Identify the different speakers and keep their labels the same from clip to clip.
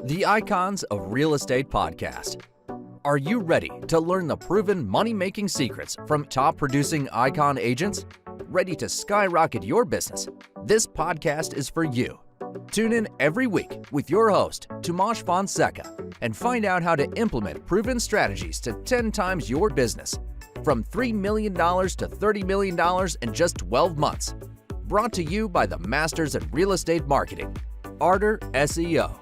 Speaker 1: The Icons of Real Estate Podcast. Are you ready to learn the proven money-making secrets from top-producing icon agents? Ready to skyrocket your business? This podcast is for you. Tune in every week with your host, Tomasz Fonseca, and find out how to implement proven strategies to 10 times your business. From $3 million to $30 million in just 12 months. Brought to you by the Masters at Real Estate Marketing, Ardor SEO.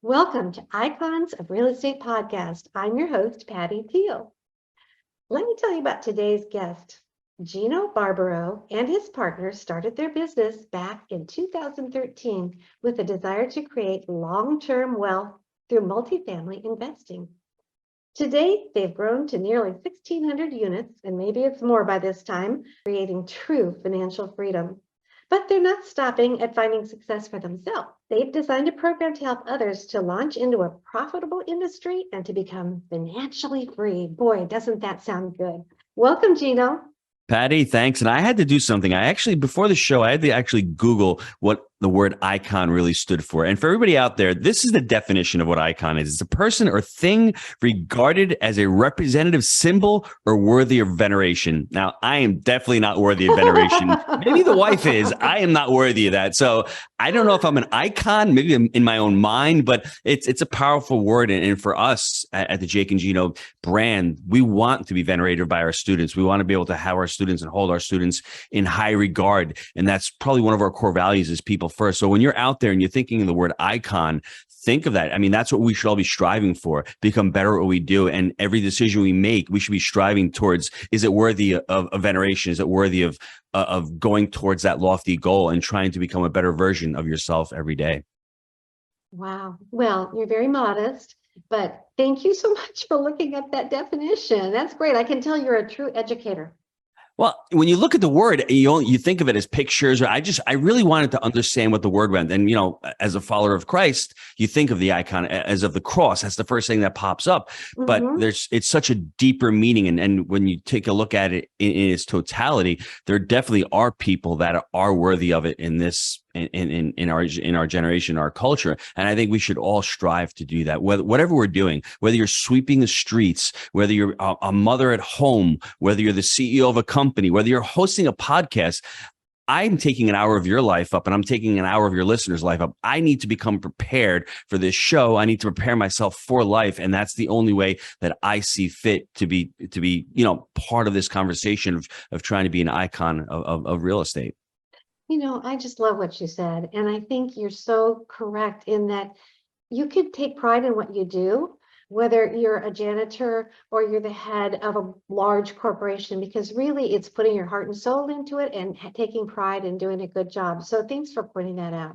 Speaker 2: Welcome to Icons of Real Estate Podcast. I'm your host, Patty Thiel. Let me tell you about today's guest. Gino Barbaro and his partners started their business back in 2013 with a desire to create long-term wealth through multifamily investing. Today, they've grown to nearly 1,600 units, and maybe it's more by this time, creating true financial freedom. But they're not stopping at finding success for themselves. They've designed a program to help others to launch into a profitable industry and to become financially free. Boy, doesn't that sound good. Welcome, Gino.
Speaker 3: Patty, thanks. And I had to do something. Before the show, I had to actually Google what the word icon really stood for. And for everybody out there, this is the definition of what icon is. It's a person or thing regarded as a representative symbol or worthy of veneration. Now, I am definitely not worthy of veneration. Maybe the wife is. I am not worthy of that. So I don't know if I'm an icon, maybe I'm in my own mind, but it's a powerful word. And for us at the Jake and Gino brand, we want to be venerated by our students. We want to be able to have our students and hold our students in high regard. And that's probably one of our core values is people first. So when you're out there and you're thinking of the word icon, think of that. I mean, that's what we should all be striving for, become better at what we do. And every decision we make, we should be striving towards, is it worthy of veneration? Is it worthy of going towards that lofty goal and trying to become a better version of yourself every day?
Speaker 2: Wow. Well, you're very modest, but thank you so much for looking up that definition. That's great. I can tell you're a true educator.
Speaker 3: Well, when you look at the word, you think of it as pictures. Or I really wanted to understand what the word meant. And, as a follower of Christ, you think of the icon as of the cross. That's the first thing that pops up. Mm-hmm. But it's such a deeper meaning. And when you take a look at it in its totality, there definitely are people that are worthy of it in this. In our generation, our culture. And I think we should all strive to do that. Whatever we're doing, whether you're sweeping the streets, whether you're a mother at home, whether you're the CEO of a company, whether you're hosting a podcast, I'm taking an hour of your life up and I'm taking an hour of your listeners' life up. I need to become prepared for this show. I need to prepare myself for life. And that's the only way that I see fit to be, part of this conversation of trying to be an icon of real estate.
Speaker 2: I just love what you said. And I think you're so correct in that you could take pride in what you do, whether you're a janitor or you're the head of a large corporation, because really it's putting your heart and soul into it and taking pride in doing a good job. So thanks for pointing that out.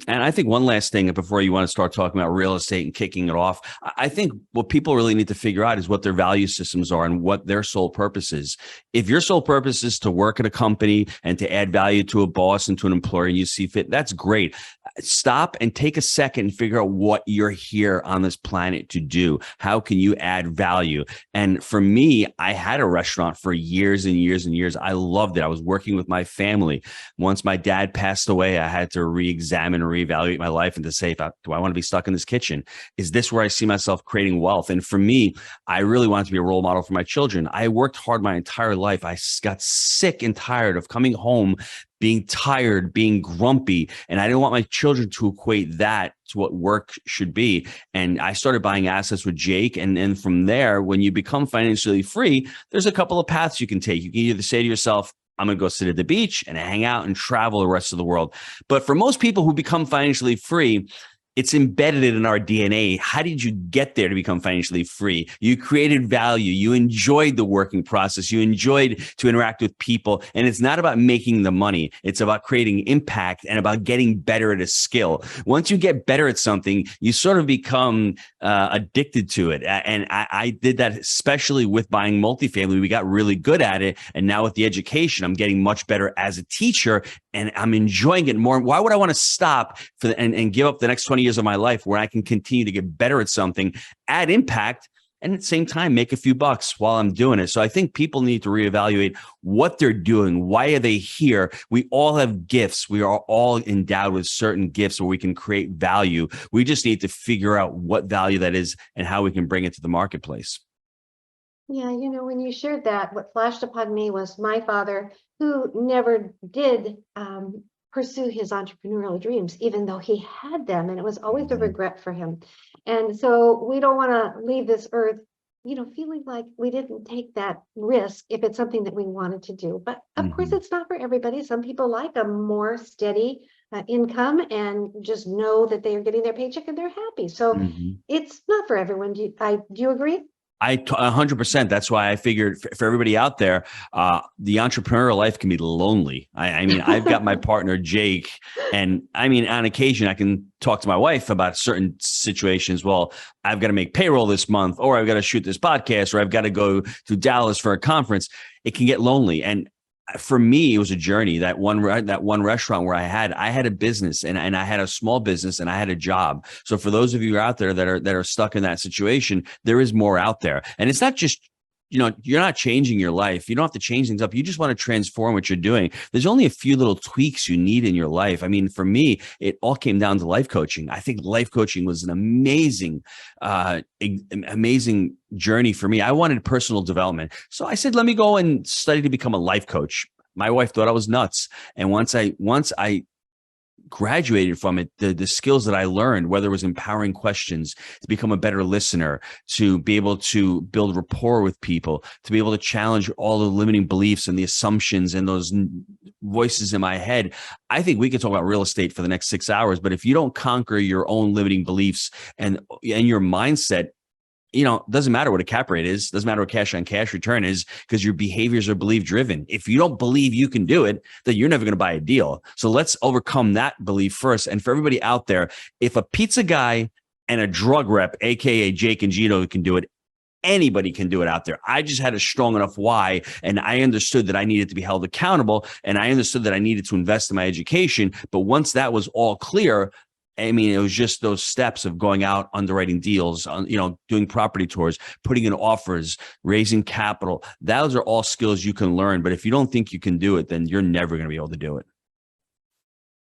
Speaker 3: And I think one last thing before you want to start talking about real estate and kicking it off, I think what people really need to figure out is what their value systems are and what their sole purpose is. If your sole purpose is to work at a company and to add value to a boss and to an employer and you see fit, that's great. Stop and take a second and figure out what you're here on this planet to do. How can you add value? And for me, I had a restaurant for years and years and years. I loved it. I was working with my family. Once my dad passed away, I had to re-examine and reevaluate my life and to say, do I want to be stuck in this kitchen? Is this where I see myself creating wealth? And for me, I really wanted to be a role model for my children. I worked hard my entire life. I got sick and tired of coming home being tired, being grumpy. And I didn't want my children to equate that to what work should be. And I started buying assets with Jake. And then from there, when you become financially free, there's a couple of paths you can take. You can either say to yourself, I'm going to go sit at the beach and hang out and travel the rest of the world. But for most people who become financially free, it's embedded in our DNA. How did you get there to become financially free? You created value. You enjoyed the working process. You enjoyed to interact with people. And it's not about making the money. It's about creating impact and about getting better at a skill. Once you get better at something, you sort of become addicted to it. And I did that, especially with buying multifamily. We got really good at it. And now with the education, I'm getting much better as a teacher and I'm enjoying it more. Why would I want to stop and give up the next 20 years of my life where I can continue to get better at something, add impact, and at the same time, make a few bucks while I'm doing it. So I think people need to reevaluate what they're doing. Why are they here? We all have gifts. We are all endowed with certain gifts where we can create value. We just need to figure out what value that is and how we can bring it to the marketplace.
Speaker 2: Yeah, when you shared that, what flashed upon me was my father, who never did pursue his entrepreneurial dreams, even though he had them, and it was always a regret for him. And so we don't want to leave this earth, feeling like we didn't take that risk if it's something that we wanted to do. But of course, it's not for everybody. Some people like a more steady income and just know that they are getting their paycheck and they're happy. So it's not for everyone. Do you agree?
Speaker 3: 100%. That's why I figured for everybody out there, the entrepreneurial life can be lonely. I mean, I've got my partner, Jake, and I mean, on occasion, I can talk to my wife about certain situations. Well, I've got to make payroll this month, or I've got to shoot this podcast, or I've got to go to Dallas for a conference. It can get lonely. And for me, it was a journey. That one restaurant where I had a business and I had a small business and I had a job. So for those of you out there that are stuck in that situation, there is more out there. And it's not just, you're not changing your life. You don't have to change things up. You just want to transform what you're doing. There's only a few little tweaks you need in your life. I mean, for me, it all came down to life coaching. I think life coaching was an amazing journey for me. I wanted personal development. So I said, let me go and study to become a life coach. My wife thought I was nuts. And once I graduated from it, the skills that I learned, whether it was empowering questions, to become a better listener, to be able to build rapport with people, to be able to challenge all the limiting beliefs and the assumptions and those voices in my head. I think we could talk about real estate for the next 6 hours, but if you don't conquer your own limiting beliefs and your mindset, doesn't matter what a cap rate is, doesn't matter what cash on cash return is, because your behaviors are belief driven. If you don't believe you can do it, then you're never going to buy a deal. So let's overcome that belief first. And for everybody out there, if a pizza guy and a drug rep, AKA Jake and Gino, can do it, anybody can do it out there. I just had a strong enough why, and I understood that I needed to be held accountable, and I understood that I needed to invest in my education. But once that was all clear, I mean, it was just those steps of going out, underwriting deals, doing property tours, putting in offers, raising capital. Those are all skills you can learn. But if you don't think you can do it, then you're never going to be able to do it.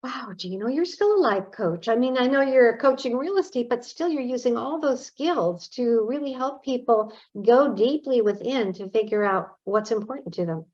Speaker 2: Wow, Gino, you're still a life coach. I mean, I know you're coaching real estate, but still you're using all those skills to really help people go deeply within to figure out what's important to them.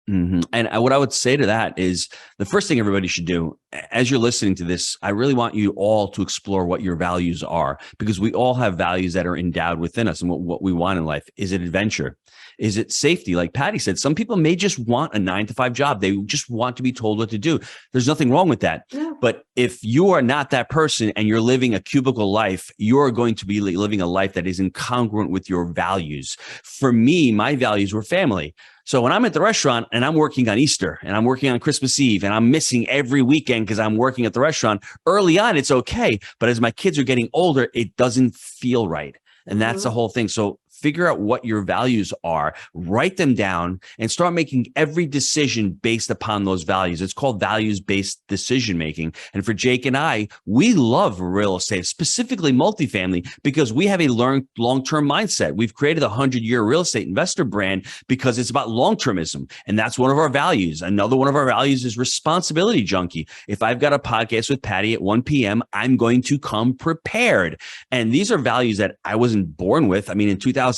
Speaker 3: And what I would say to that is the first thing everybody should do as you're listening to this, I really want you all to explore what your values are, because we all have values that are endowed within us and what we want in life. Is it adventure? Is it safety? Like Patty said, some people may just want a 9-to-5 job. They just want to be told what to do. There's nothing wrong with that.
Speaker 2: Yeah.
Speaker 3: But if you are not that person and you're living a cubicle life, you're going to be living a life that is incongruent with your values. For me, my values were family. So when I'm at the restaurant and I'm working on Easter and I'm working on Christmas Eve and I'm missing every weekend because I'm working at the restaurant, early on, it's okay. But as my kids are getting older, it doesn't feel right. And that's the whole thing. So figure out what your values are, write them down, and start making every decision based upon those values. It's called values-based decision making. And for Jake and I, we love real estate, specifically multifamily, because we have a long-term mindset. We've created a 100-year real estate investor brand because it's about long-termism. And that's one of our values. Another one of our values is responsibility junkie. If I've got a podcast with Patty at 1 p.m., I'm going to come prepared. And these are values that I wasn't born with. I mean, in 2008,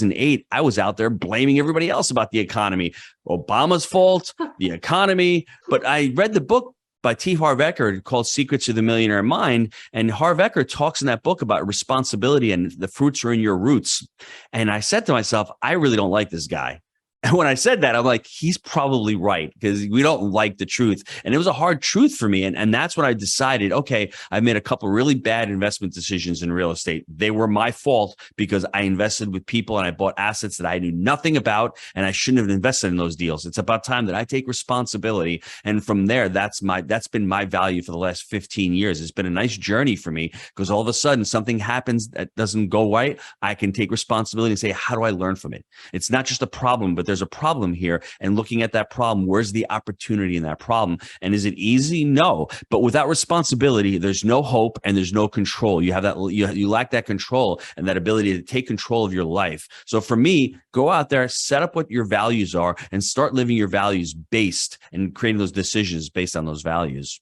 Speaker 3: I was out there blaming everybody else about the economy, Obama's fault, the economy. But I read the book by T. Harv Eker called Secrets of the Millionaire Mind. And Harv Eker talks in that book about responsibility and the fruits are in your roots. And I said to myself, I really don't like this guy. And when I said that, I'm like, he's probably right, because we don't like the truth. And it was a hard truth for me. And that's when I decided, okay, I've made a couple of really bad investment decisions in real estate. They were my fault because I invested with people and I bought assets that I knew nothing about, and I shouldn't have invested in those deals. It's about time that I take responsibility. And from there, that's been my value for the last 15 years. It's been a nice journey for me, because all of a sudden something happens that doesn't go right. I can take responsibility and say, how do I learn from it? It's not just a problem, but there's a problem here and looking at that problem. Where's the opportunity in that problem? And is it easy? No. But without responsibility, there's no hope and there's no control. You have that, you lack that control and that ability to take control of your life. So for me, go out there, set up what your values are and start living your values based and creating those decisions based on those values.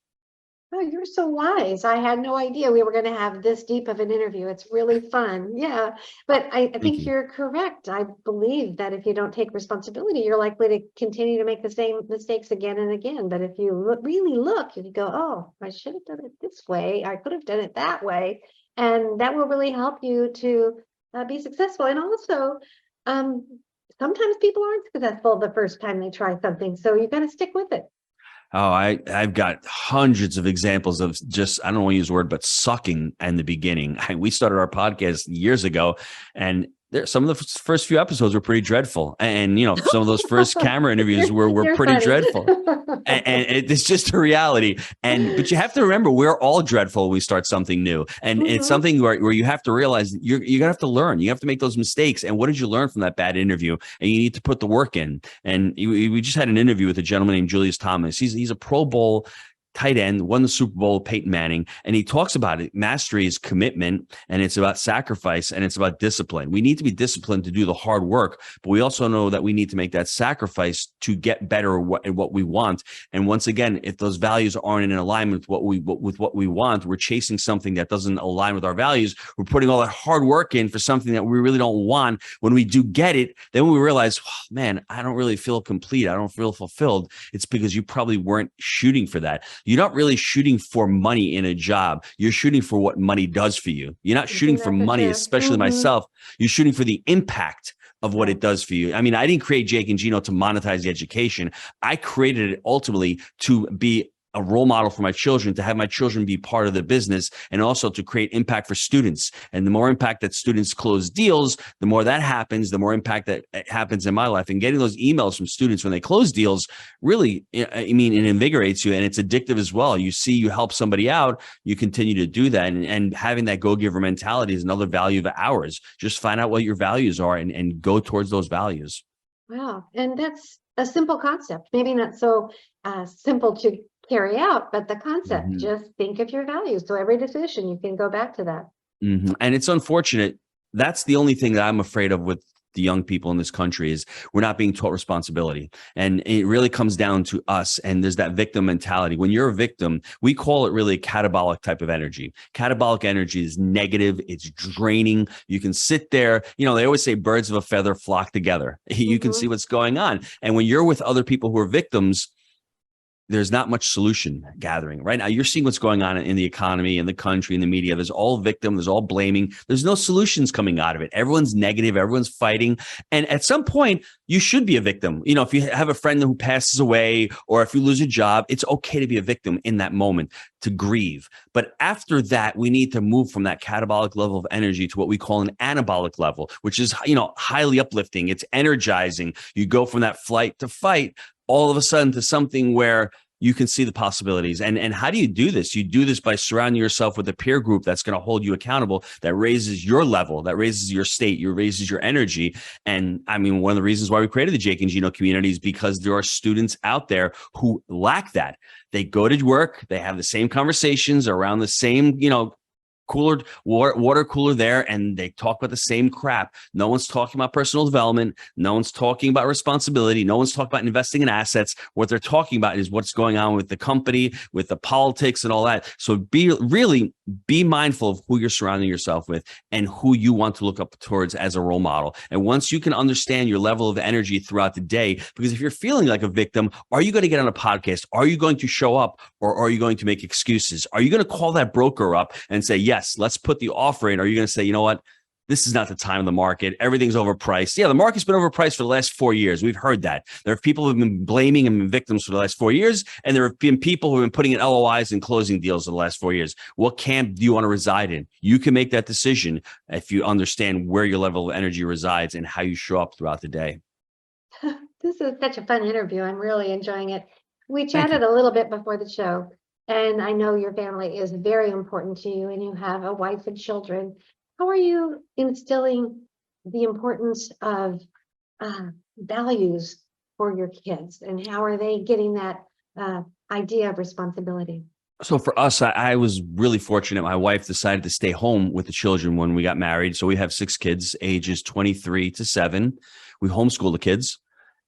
Speaker 2: Oh, you're so wise. I had no idea we were going to have this deep of an interview. It's really fun. Yeah. But I
Speaker 3: Thank
Speaker 2: think
Speaker 3: you.
Speaker 2: you're correct. I believe that if you don't take responsibility, you're likely to continue to make the same mistakes again and again. But if you really look, you go, oh, I should have done it this way. I could have done it that way. And that will really help you to be successful. And also, um, sometimes people aren't successful the first time they try something. So you got to stick with it.
Speaker 3: Oh, I've got hundreds of examples of just, I don't want to use the word, but sucking in the beginning. We started our podcast years ago, and some of the first few episodes were pretty dreadful. And, some of those first camera interviews were pretty
Speaker 2: funny.
Speaker 3: dreadful. And it's just a reality. But you have to remember, we're all dreadful when we start something new. And it's something where you have to realize you're going to have to learn. You have to make those mistakes. And what did you learn from that bad interview? And you need to put the work in. And we just had an interview with a gentleman named Julius Thomas. He's a Pro Bowl tight end, won the Super Bowl, Peyton Manning. And he talks about it. Mastery is commitment, and it's about sacrifice, and it's about discipline. We need to be disciplined to do the hard work, but we also know that we need to make that sacrifice to get better at what we want. And once again, if those values aren't in alignment with what we want, we're chasing something that doesn't align with our values. We're putting all that hard work in for something that we really don't want. When we do get it, then we realize, oh, man, I don't really feel complete. I don't feel fulfilled. It's because you probably weren't shooting for that. You're not really shooting for money in a job. You're shooting for what money does for you. You're not shooting for money, especially myself. You're shooting for the impact of what it does for you. I mean, I didn't create Jake and Gino to monetize the education. I created it ultimately to be a role model for my children, to have my children be part of the business, and also to create impact for students. And the more impact that students close deals, the more that happens, the more impact that happens in my life. And getting those emails from students when they close deals, really, I mean, it invigorates you, and it's addictive as well. You see, you help somebody out, you continue to do that. And having that go-giver mentality is another value of ours. Just find out what your values are and go towards those values.
Speaker 2: Wow. And that's a simple concept, maybe not so simple to carry out, but the concept, just think of your values. So every decision, you can go back to that.
Speaker 3: And it's unfortunate. That's the only thing that I'm afraid of with the young people in this country is we're not being taught responsibility. And it really comes down to us. And there's that victim mentality. When you're a victim, we call it really a catabolic type of energy. Catabolic energy is negative. It's draining. You can sit there. They always say birds of a feather flock together. You can see what's going on. And when you're with other people who are victims, there's not much solution gathering right now. You're seeing what's going on in the economy, in the country, in the media. There's all victim, there's all blaming. There's no solutions coming out of it. Everyone's negative, everyone's fighting. And at some point, you should be a victim. If you have a friend who passes away or if you lose a job, it's okay to be a victim in that moment, to grieve. But after that, we need to move from that catabolic level of energy to what we call an anabolic level, which is, highly uplifting. It's energizing. You go from that flight to fight all of a sudden to something where you can see the possibilities. And how do you do this? You do this by surrounding yourself with a peer group that's going to hold you accountable, that raises your level, that raises your state, raises your energy. And I mean, one of the reasons why we created the Jake and Gino community is because there are students out there who lack that. They go to work, they have the same conversations around the same, water cooler there, and they talk about the same crap. No one's talking about personal development. No one's talking about responsibility. No one's talking about investing in assets. What they're talking about is what's going on with the company, with the politics and all that. So be mindful of who you're surrounding yourself with and who you want to look up towards as a role model. And once you can understand your level of energy throughout the day, because if you're feeling like a victim, are you going to get on a podcast? Are you going to show up, or are you going to make excuses? Are you going to call that broker up and say, yes, let's put the offer in? Or are you going to say, you know what? This is not the time of the market. Everything's overpriced. Yeah, the market's been overpriced for the last 4 years. We've heard that. There are people who have been blaming and been victims for the last 4 years, and there have been people who have been putting in LOIs and closing deals for the last 4 years. What camp do you want to reside in? You can make that decision if you understand where your level of energy resides and how you show up throughout the day.
Speaker 2: This is such a fun interview. I'm really enjoying it. We chatted a little bit before the show, and I know your family is very important to you, and you have a wife and children. How are you instilling the importance of values for your kids, and how are they getting that idea of responsibility?
Speaker 3: So for us, I was really fortunate. My wife decided to stay home with the children when we got married. So we have 6 kids, ages 23 to 7. We homeschool the kids.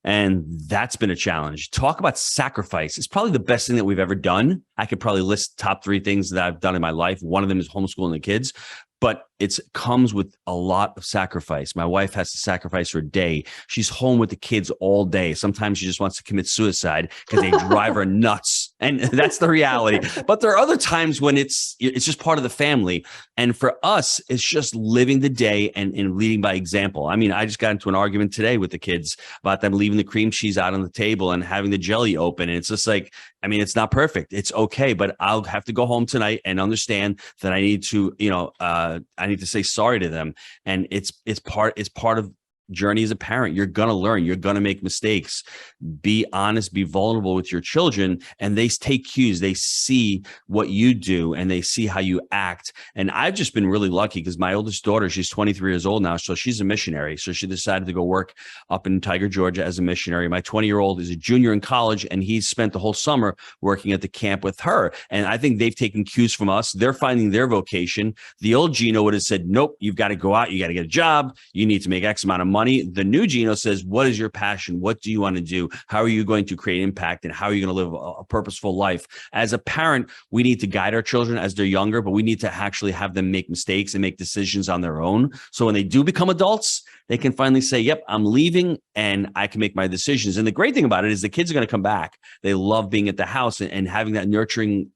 Speaker 3: And that's been a challenge. Talk about sacrifice. It's probably the best thing that we've ever done. I could probably list top 3 things that I've done in my life. One of them is homeschooling the kids, but it comes with a lot of sacrifice. My wife has to sacrifice her day. She's home with the kids all day. Sometimes she just wants to commit suicide because they drive her nuts. And that's the reality. But there are other times when it's just part of the family. And for us, it's just living the day and leading by example. I mean, I just got into an argument today with the kids about them leaving the cream cheese out on the table and having the jelly open. And it's just like, I mean, it's not perfect. It's okay, but I'll have to go home tonight and understand that I need to, I need to say sorry to them. And it's part of journey as a parent. You're going to learn, you're going to make mistakes. Be honest, be vulnerable with your children, and they take cues. They see what you do and they see how you act. And I've just been really lucky because my oldest daughter, she's 23 years old now. So she's a missionary. So she decided to go work up in Tiger, Georgia as a missionary. My 20-year-old is a junior in college, and he's spent the whole summer working at the camp with her. And I think they've taken cues from us. They're finding their vocation. The old Gino would have said, nope, you've got to go out. You got to get a job. You need to make X amount of money. The new Gino says, what is your passion? What do you want to do? How are you going to create impact? And how are you going to live a purposeful life? As a parent, we need to guide our children as they're younger, but we need to actually have them make mistakes and make decisions on their own. So when they do become adults, they can finally say, yep, I'm leaving and I can make my decisions. And the great thing about it is the kids are going to come back. They love being at the house, and having that nurturing,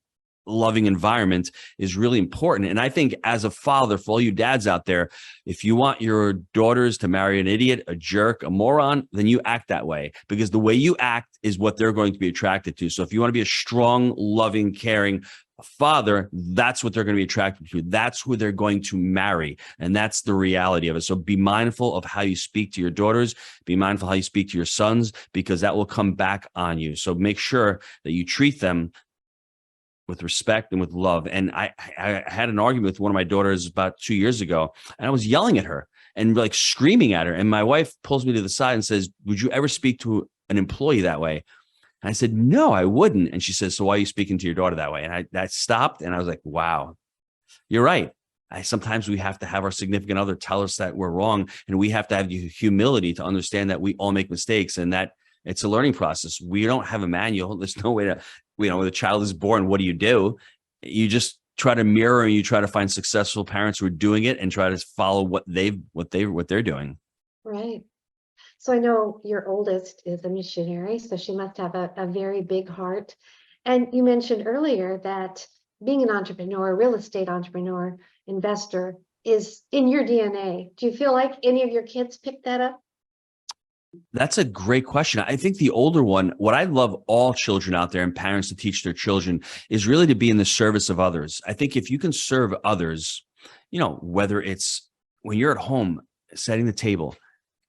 Speaker 3: loving environment is really important. And I think as a father, for all you dads out there, if you want your daughters to marry an idiot, a jerk, a moron, then you act that way, because the way you act is what they're going to be attracted to. So if you want to be a strong, loving, caring father, that's what they're going to be attracted to. That's who they're going to marry. And that's the reality of it. So be mindful of how you speak to your daughters, be mindful how you speak to your sons, because that will come back on you. So make sure that you treat them with respect and with love. And I had an argument with one of my daughters about 2 years ago, and I was yelling at her and like screaming at her. And my wife pulls me to the side and says, would you ever speak to an employee that way? And I said, no, I wouldn't. And she says, so why are you speaking to your daughter that way? And I stopped, and I was like, wow, you're right. Sometimes we have to have our significant other tell us that we're wrong. And we have to have the humility to understand that we all make mistakes, and that it's a learning process. We don't have a manual. There's no way to, when the child is born, what do? You just try to mirror, and you try to find successful parents who are doing it and try to follow what they're doing.
Speaker 2: Right. So I know your oldest is a missionary, so she must have a very big heart. And you mentioned earlier that being an entrepreneur, real estate entrepreneur, investor is in your DNA. Do you feel like any of your kids picked that up?
Speaker 3: That's a great question. I think the older one, what I love all children out there and parents to teach their children is really to be in the service of others. I think if you can serve others, whether it's when you're at home, setting the table,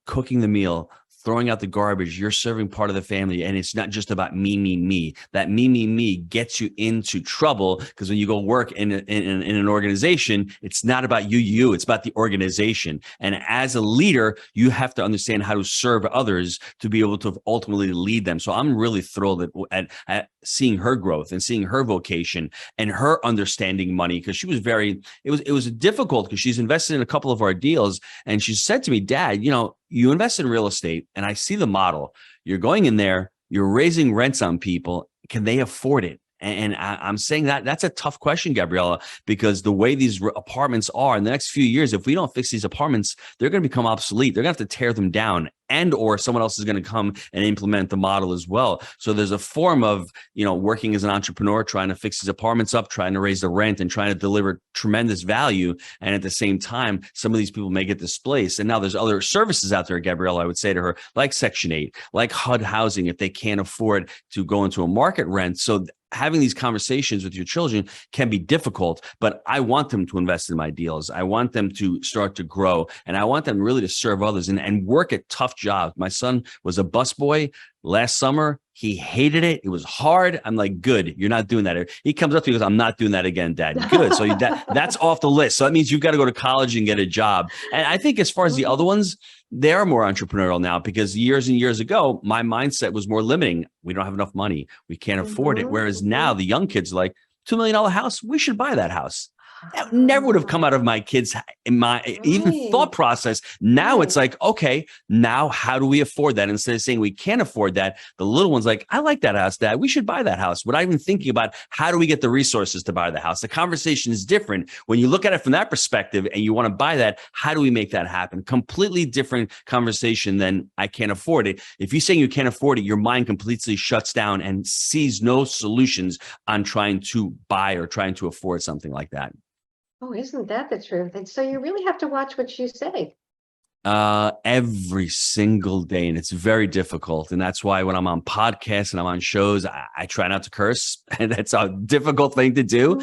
Speaker 3: cooking the meal, throwing out the garbage, you're serving part of the family. And it's not just about me. That me gets you into trouble, because when you go work in an organization, it's not about you, it's about the organization. And as a leader, you have to understand how to serve others to be able to ultimately lead them. So I'm really thrilled at seeing her growth and seeing her vocation and her understanding money, because she was it was difficult, because she's invested in a couple of our deals. And she said to me, Dad, you invest in real estate, and I see the model. You're going in there, you're raising rents on people. Can they afford it? And I'm saying that's a tough question, Gabriella, because the way these apartments are in the next few years, if we don't fix these apartments, they're going to become obsolete. They're going to have to tear them down, and or someone else is going to come and implement the model as well. So there's a form of, working as an entrepreneur, trying to fix these apartments up, trying to raise the rent, and trying to deliver tremendous value. And at the same time, some of these people may get displaced. And now there's other services out there, Gabriella, I would say to her, like Section 8, like HUD housing, if they can't afford to go into a market rent. So having these conversations with your children can be difficult, but I want them to invest in my deals. I want them to start to grow, and I want them really to serve others and work at tough jobs. My son was a busboy last summer. He hated it. It was hard. I'm like, good. You're not doing that. He comes up to me and goes, I'm not doing that again, Dad. Good. So that's off the list. So that means you've got to go to college and get a job. And I think as far as the other ones, they are more entrepreneurial now, because years and years ago, my mindset was more limiting. We don't have enough money. We can't afford it. Whereas now the young kids are like, $2 million house, we should buy that house. That never would have come out of my kids' even thought process. Now it's like, okay, now how do we afford that? Instead of saying we can't afford that, the little one's like, I like that house, Dad. We should buy that house. Without even thinking about how do we get the resources to buy the house. The conversation is different when you look at it from that perspective and you want to buy that. How do we make that happen? Completely different conversation than I can't afford it. If you're saying you can't afford it, your mind completely shuts down and sees no solutions on trying to buy or trying to afford something like that.
Speaker 2: Oh, isn't that the truth? And so you really have to watch what you say.
Speaker 3: Every single day. And it's very difficult. And that's why when I'm on podcasts and I'm on shows, I try not to curse. And that's a difficult thing to do.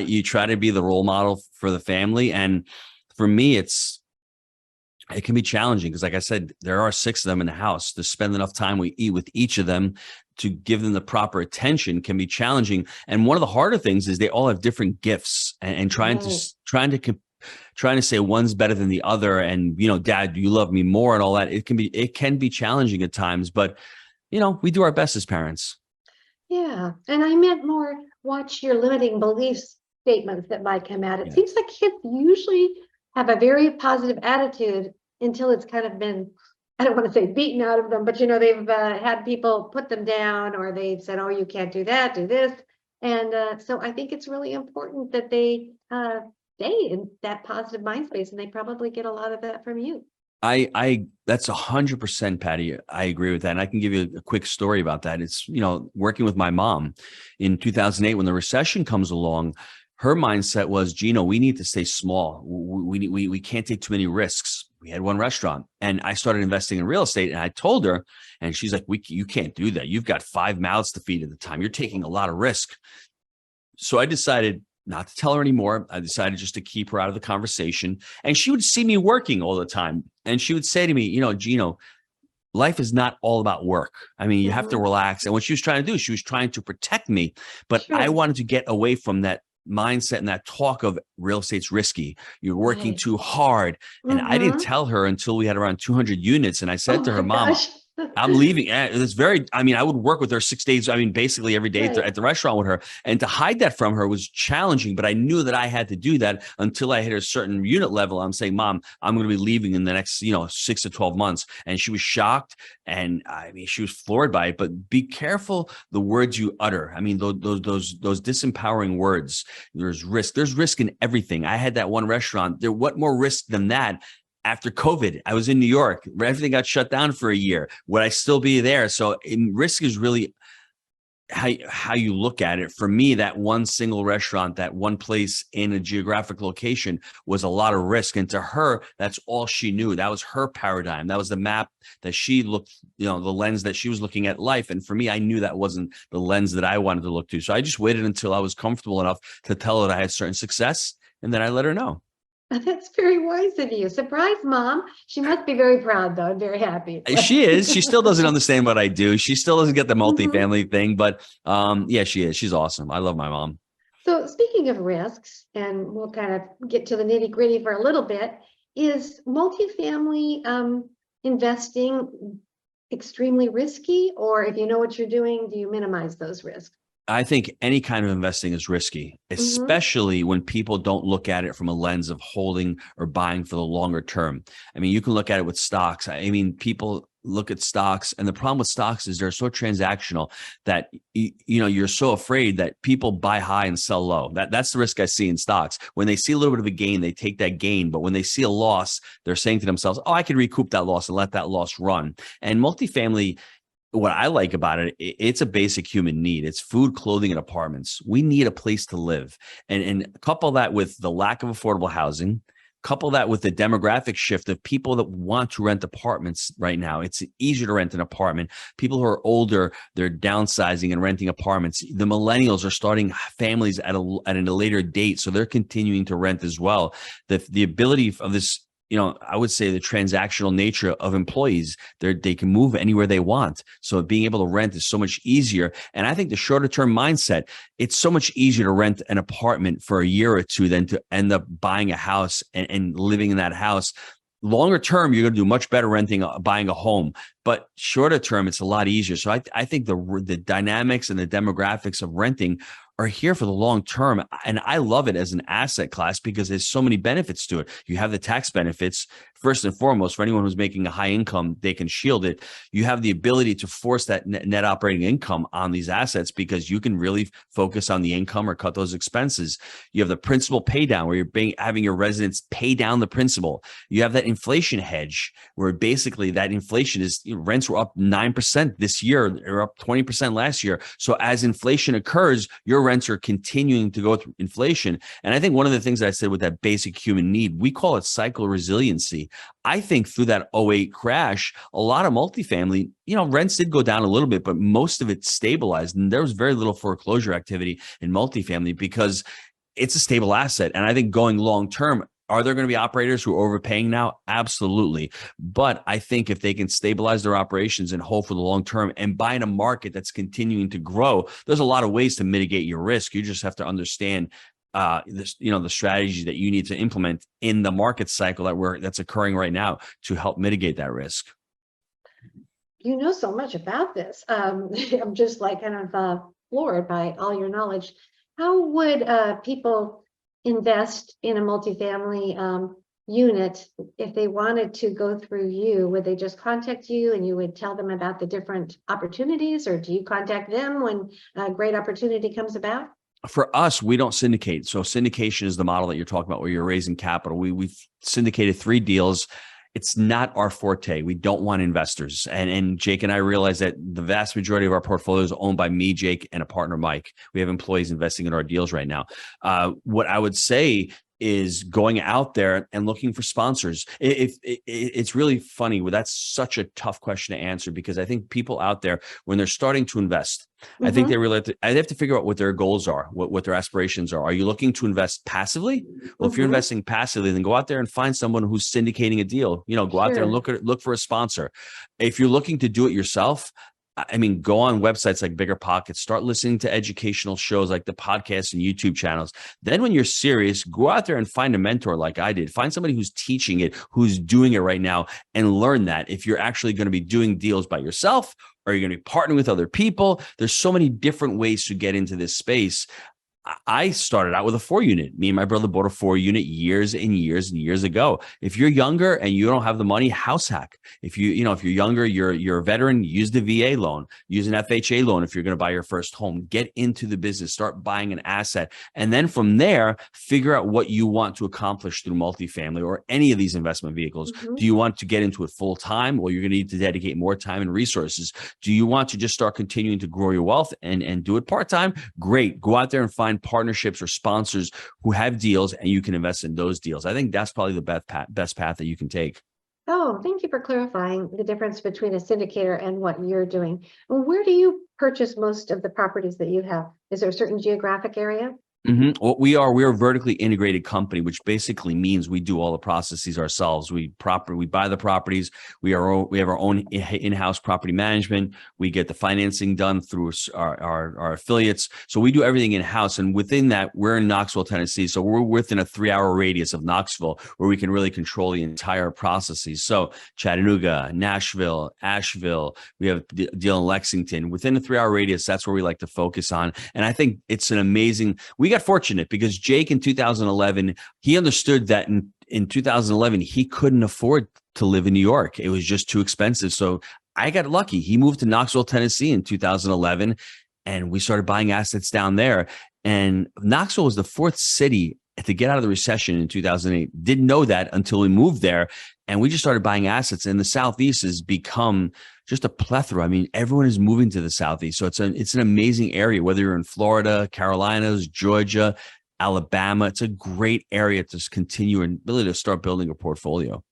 Speaker 3: You try to be the role model for the family. And for me, it can be challenging because, like I said, there are 6 of them in the house. To spend enough time we eat with each of them to give them the proper attention can be challenging. And one of the harder things is they all have different gifts, and trying to say one's better than the other. And, Dad, you love me more and all that. It can be challenging at times, but we do our best as parents.
Speaker 2: Yeah. And I meant more, watch your limiting belief statements that might come out. It seems like kids usually have a very positive attitude until it's kind of been, I don't want to say beaten out of them, but they've had people put them down, or they've said, oh, you can't do that, do this. And so I think it's really important that they stay in that positive mind space, and they probably get a lot of that from you.
Speaker 3: That's 100%, Patty. I agree with that. And I can give you a quick story about that. It's, working with my mom in 2008, when the recession comes along, her mindset was, Gino, we need to stay small. We can't take too many risks. We had one restaurant, and I started investing in real estate, and I told her, and she's like, you can't do that. You've got 5 mouths to feed at the time. You're taking a lot of risk. So I decided not to tell her anymore. I decided just to keep her out of the conversation. And she would see me working all the time. And she would say to me, Gino, life is not all about work. I mean, you have to relax. And what she was trying to do, she was trying to protect me. But I wanted to get away from that mindset and that talk of real estate's risky. You're working too hard. And I didn't tell her until we had around 200 units. And I said to her, Mom, I'm leaving. I would work with her 6 days. Basically every day at the restaurant with her. And to hide that from her was challenging, but I knew that I had to do that until I hit a certain unit level. I'm saying, Mom, I'm going to be leaving in the next, 6 to 12 months. And she was shocked. And she was floored by it, but be careful the words you utter. Those disempowering words, there's risk in everything. I had that one restaurant there. What more risk than that? After COVID, I was in New York. Everything got shut down for a year. Would I still be there? So risk is really how you look at it. For me, that one single restaurant, that one place in a geographic location was a lot of risk. And to her, that's all she knew. That was her paradigm. That was the map that she looked, the lens that she was looking at life. And for me, I knew that wasn't the lens that I wanted to look to. So I just waited until I was comfortable enough to tell her that I had certain success. And then I let her know.
Speaker 2: That's very wise of you. Surprise, Mom. She must be very proud, though, and very happy.
Speaker 3: She is. She still doesn't understand what I do. She still doesn't get the multifamily thing, but she is. She's awesome. I love my mom.
Speaker 2: So speaking of risks, and we'll kind of get to the nitty gritty for a little bit, is multifamily investing extremely risky? Or if you know what you're doing, do you minimize those risks?
Speaker 3: I think any kind of investing is risky, especially when people don't look at it from a lens of holding or buying for the longer term. You can look at it with stocks. People look at stocks, and the problem with stocks is they're so transactional that you're so afraid that people buy high and sell low. That's the risk I see in stocks. When they see a little bit of a gain, they take that gain. But when they see a loss, they're saying to themselves, oh, I can recoup that loss and let that loss run. And multifamily, what I like about it, it's a basic human need. It's food, clothing, and apartments. We need a place to live. And couple that with the lack of affordable housing, couple that with the demographic shift of people that want to rent apartments right now. It's easier to rent an apartment. People who are older, they're downsizing and renting apartments. The millennials are starting families at a later date, so they're continuing to rent as well. The ability of this I would say the transactional nature of employees. They can move anywhere they want. So being able to rent is so much easier. And I think the shorter term mindset, it's so much easier to rent an apartment for a year or two than to end up buying a house and living in that house. Longer term, you're going to do much better buying a home, but shorter term, it's a lot easier. So I think the dynamics and the demographics of renting are here for the long term. And I love it as an asset class because there's so many benefits to it. You have the tax benefits. First and foremost, for anyone who's making a high income, they can shield it. You have the ability to force that net operating income on these assets because you can really focus on the income or cut those expenses. You have the principal pay down where you're having your residents pay down the principal. You have that inflation hedge where basically that inflation is, rents were up 9% this year, or up 20% last year. So as inflation occurs, your rents are continuing to go through inflation. And I think one of the things that I said with that basic human need, we call it cycle resiliency. I think through that '08 crash, a lot of multifamily, rents did go down a little bit, but most of it stabilized. And there was very little foreclosure activity in multifamily because it's a stable asset. And I think going long term, are there going to be operators who are overpaying now? Absolutely. But I think if they can stabilize their operations and hold for the long term and buy in a market that's continuing to grow, there's a lot of ways to mitigate your risk. You just have to understand the strategies that you need to implement in the market cycle that's occurring right now to help mitigate that risk.
Speaker 2: You know so much about this. I'm just like kind of floored by all your knowledge. How would people invest in a multifamily unit if they wanted to go through you? Would they just contact you and you would tell them about the different opportunities, or do you contact them when a great opportunity comes about?
Speaker 3: For us, we don't syndicate. So syndication is the model that you're talking about where you're raising capital. We've syndicated 3 deals. It's not our forte. We don't want investors. And Jake and I realize that the vast majority of our portfolio is owned by me, Jake, and a partner, Mike. We have employees investing in our deals right now. What I would say is going out there and looking for sponsors. It's really funny. That's such a tough question to answer because I think people out there, when they're starting to invest, I think they have to figure out what their goals are, what their aspirations are. Are you looking to invest passively? Well, if you're investing passively, then go out there and find someone who's syndicating a deal. Go out there and look for a sponsor. If you're looking to do it yourself, I mean, go on websites like Bigger Pockets, start listening to educational shows like the podcasts and YouTube channels. Then when you're serious, go out there and find a mentor like I did. Find somebody who's teaching it, who's doing it right now, and learn that. If you're actually going to be doing deals by yourself, or you're going to be partnering with other people, there's so many different ways to get into this space. I started out with a 4-unit. Me and my brother bought a 4-unit years and years and years ago. If you're younger and you don't have the money, house hack. If you're younger, you're a veteran, use the VA loan, use an FHA loan. If you're going to buy your first home, get into the business, start buying an asset. And then from there, figure out what you want to accomplish through multifamily or any of these investment vehicles. Do you want to get into it full time? Well, you're going to need to dedicate more time and resources. Do you want to just start continuing to grow your wealth and do it part-time? Great. Go out there and find partnerships or sponsors who have deals and you can invest in those deals. I think that's probably the best path that you can take.
Speaker 2: Oh, thank you for clarifying the difference between a syndicator and what you're doing. Where do you purchase most of the properties that you have? Is there a certain geographic area?
Speaker 3: Well, we're a vertically integrated company, which basically means we do all the processes ourselves. We buy the properties. We have our own in-house property management. We get the financing done through our affiliates. So we do everything in-house. And within that, we're in Knoxville, Tennessee. So we're within a 3-hour radius of Knoxville where we can really control the entire processes. So Chattanooga, Nashville, Asheville, we have a deal in Lexington. Within a 3-hour radius, that's where we like to focus on. And I think it's an amazing, we got fortunate because Jake in 2011, he understood that in 2011, he couldn't afford to live in New York. It was just too expensive. So I got lucky. He moved to Knoxville, Tennessee in 2011, and we started buying assets down there. And Knoxville was the 4th city to get out of the recession in 2008. Didn't know that until we moved there. And we just started buying assets. And the Southeast has become just a plethora. I mean, everyone is moving to the Southeast. So it's an amazing area, whether you're in Florida, Carolinas, Georgia, Alabama. It's a great area to continue and really to start building a portfolio.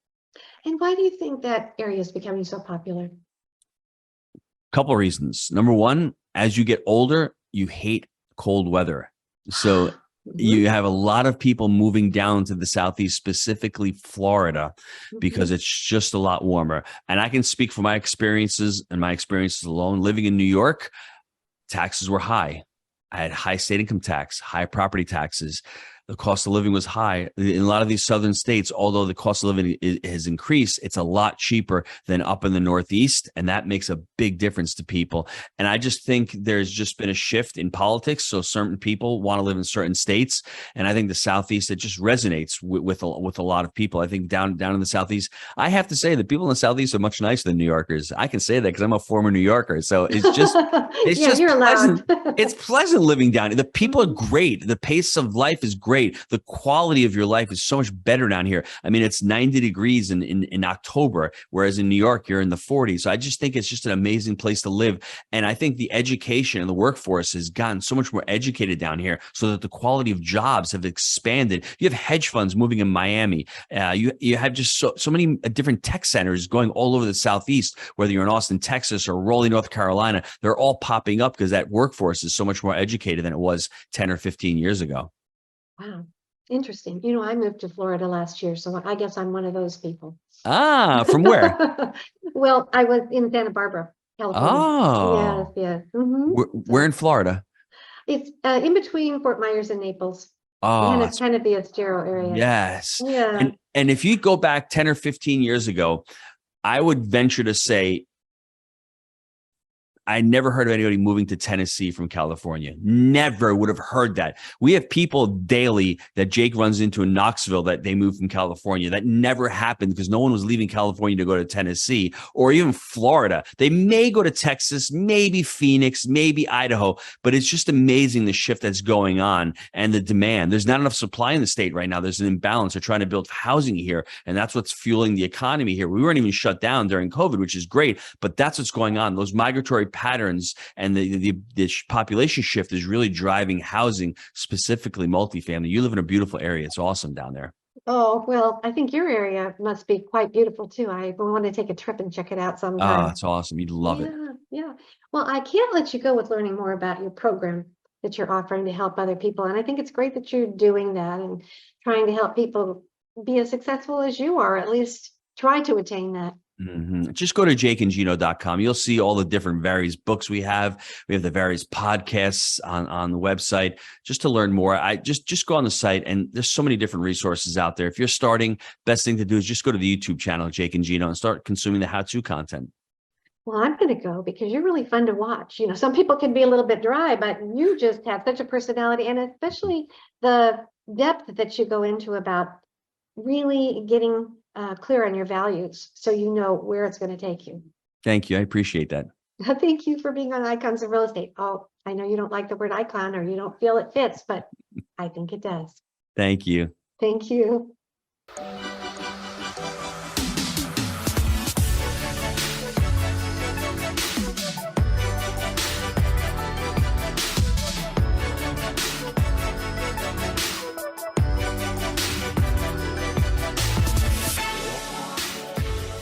Speaker 2: And why do you think that area is becoming so popular?
Speaker 3: Couple of reasons. Number one, as you get older, you hate cold weather. So You have a lot of people moving down to the Southeast, specifically Florida, because it's just a lot warmer. And I can speak for my experiences and my experiences alone. Living in New York, taxes were high. I had high state income tax, high property taxes. The cost of living was high. In a lot of these southern states, although the cost of living has increased, it's a lot cheaper than up in the Northeast. And that makes a big difference to people. And I just think there's just been a shift in politics. So certain people want to live in certain states. And I think the Southeast, it just resonates with a lot of people. I think down in the Southeast, I have to say that people in the Southeast are much nicer than New Yorkers. I can say that because I'm a former New Yorker. So it's just,
Speaker 2: you're
Speaker 3: pleasant.
Speaker 2: allowed.
Speaker 3: It's pleasant living down here. The people are great. The pace of life is great. The quality of your life is so much better down here. I mean, it's 90 degrees in October, whereas in New York, you're in the 40s. So I just think it's just an amazing place to live. And I think the education and the workforce has gotten so much more educated down here so that the quality of jobs have expanded. You have hedge funds moving in Miami. You have just so many different tech centers going all over the Southeast, whether you're in Austin, Texas or Raleigh, North Carolina. They're all popping up because that workforce is so much more educated than it was 10 or 15 years ago.
Speaker 2: Wow. Interesting. I moved to Florida last year, so I guess I'm one of those people.
Speaker 3: From where?
Speaker 2: Well, I was in Santa Barbara, California.
Speaker 3: Oh,
Speaker 2: Yes.
Speaker 3: we're in Florida.
Speaker 2: It's in between Fort Myers and Naples.
Speaker 3: Oh,
Speaker 2: It's kind of the Estero area.
Speaker 3: yes.
Speaker 2: Yeah.
Speaker 3: And if you go back 10 or 15 years ago, I would venture to say I never heard of anybody moving to Tennessee from California. Never would have heard that. We have people daily that Jake runs into in Knoxville that they moved from California. That never happened because no one was leaving California to go to Tennessee or even Florida. They may go to Texas, maybe Phoenix, maybe Idaho, but it's just amazing the shift that's going on and the demand. There's not enough supply in the state right now. There's an imbalance. They're trying to build housing here, and that's what's fueling the economy here. We weren't even shut down during COVID, which is great, but that's what's going on. Those migratory patterns and the population shift is really driving housing, specifically multifamily. You live in a beautiful area. It's awesome down there.
Speaker 2: Oh, well, I think your area must be quite beautiful too. I want to take a trip and check it out sometime.
Speaker 3: Oh, it's awesome. You'd love it.
Speaker 2: Yeah. Well, I can't let you go with learning more about your program that you're offering to help other people. And I think it's great that you're doing that and trying to help people be as successful as you are, at least try to attain that.
Speaker 3: Just go to jakeandgino.com. You'll see all the different various books we have. We have the various podcasts on the website just to learn more. I just go on the site and there's so many different resources out there. If you're starting, best thing to do is just go to the YouTube channel, Jake and Gino, and start consuming the how-to content.
Speaker 2: Well, I'm going to go because you're really fun to watch. Some people can be a little bit dry, but you just have such a personality, and especially the depth that you go into about really getting clear on your values so you know where it's going to take you.
Speaker 3: Thank you. I appreciate that.
Speaker 2: Thank you for being on Icons of Real Estate. Oh, I know you don't like the word icon or you don't feel it fits, but I think it does.
Speaker 3: Thank you.
Speaker 2: Thank you.